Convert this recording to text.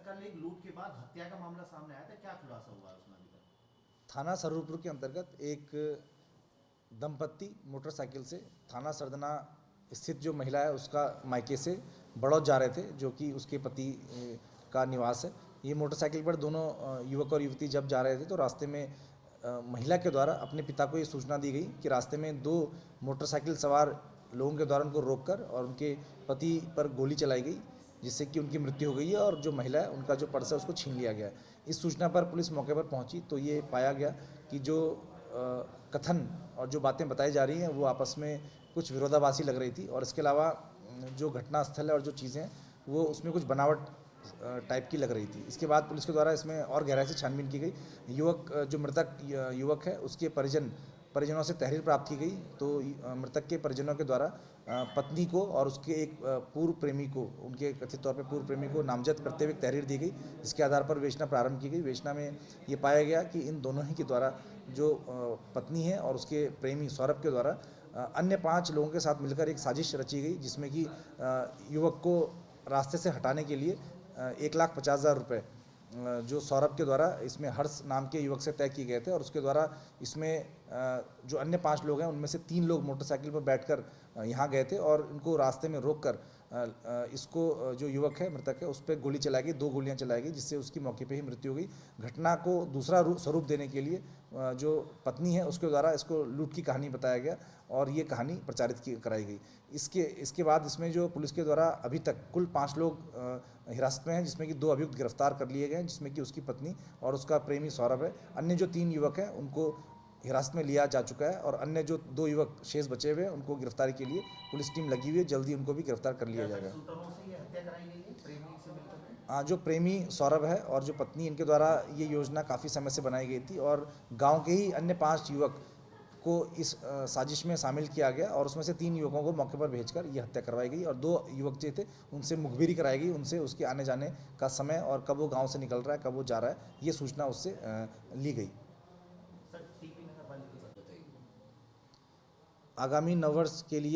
कल एक लूट के बाद हत्या का मामला सामने आया था, क्या खुलासा हुआ है उसमें अभी तक? थाना सररूपुर के अंतर्गत एक दंपत्ति मोटरसाइकिल से थाना सरदना स्थित जो महिला है उसका मायके से बड़ौद जा रहे थे, जो कि उसके पति का निवास है। ये मोटरसाइकिल पर दोनों युवक और युवती जब जा रहे थे तो रास्ते में महिला के द्वारा अपने पिता को ये सूचना दी गई कि रास्ते में दो मोटरसाइकिल सवार लोगों के द्वारा उनको रोककर और उनके पति पर गोली चलाई गई, जिससे कि उनकी मृत्यु हो गई है और जो महिला है उनका जो पर्स है उसको छीन लिया गया है। इस सूचना पर पुलिस मौके पर पहुंची तो ये पाया गया कि जो कथन और जो बातें बताई जा रही हैं वो आपस में कुछ विरोधाभासी लग रही थी, और इसके अलावा जो घटनास्थल है और जो चीज़ें हैं वो उसमें कुछ बनावट टाइप की लग रही थी। इसके बाद पुलिस के द्वारा इसमें और गहराई से छानबीन की गई। युवक जो मृतक युवक है उसके परिजनों से तहरीर प्राप्त की गई, तो मृतक के परिजनों के द्वारा पत्नी को और उसके एक पूर्व प्रेमी को, उनके कथित तौर पे पूर्व प्रेमी को नामजद करते हुए तहरीर दी गई, जिसके आधार पर विवेचना प्रारंभ की गई। विवेचना में ये पाया गया कि इन दोनों ही के द्वारा जो पत्नी है और उसके प्रेमी सौरभ के द्वारा अन्य 5 लोगों के साथ मिलकर एक साजिश रची गई, जिसमें कि युवक को रास्ते से हटाने के लिए 1,50,000 रुपये जो सौरभ के द्वारा इसमें हर्ष नाम के युवक से तय किए गए थे, और उसके द्वारा इसमें जो अन्य 5 लोग हैं उनमें से 3 लोग मोटरसाइकिल पर बैठकर यहाँ गए थे और इनको रास्ते में रोककर इसको जो युवक है मृतक है उस पर गोली चलाई गई, 2 गोलियां चलाई गई, जिससे उसकी मौके पे ही मृत्यु हो गई। घटना को दूसरा स्वरूप देने के लिए जो पत्नी है उसके द्वारा इसको लूट की कहानी बताया गया और ये कहानी प्रचारित कराई गई। इसके बाद इसमें जो पुलिस के द्वारा अभी तक कुल 5 लोग हिरासत में हैं, जिसमें कि 2 अभियुक्त गिरफ्तार कर लिए गए हैं, जिसमें कि उसकी पत्नी और उसका प्रेमी सौरभ है। अन्य जो 3 युवक हैं उनको हिरासत में लिया जा चुका है, और अन्य जो 2 युवक शेष बचे हुए हैं उनको गिरफ्तारी के लिए पुलिस टीम लगी हुई है। जल्दी उनको भी गिरफ्तार कर लिया जाएगा। सूत्रों से ये हत्या कराई गई है प्रेमी से मिलकर के? जो प्रेमी सौरभ है और जो पत्नी, इनके द्वारा ये योजना काफ़ी समय से बनाई गई थी, और गांव के ही अन्य 5 युवक को इस साजिश में शामिल किया गया, और उसमें से 3 युवकों को मौके पर भेजकर ये हत्या करवाई गई, और 2 युवक जो थे उनसे मुखबिरी कराई गई, उनसे उसके आने जाने का समय और कब वो गांव से निकल रहा है, कब वो जा रहा है, ये सूचना उससे ली गई। सर, टीपी नगर वाले की बात बताइए। आगामी नववर्ष के लिए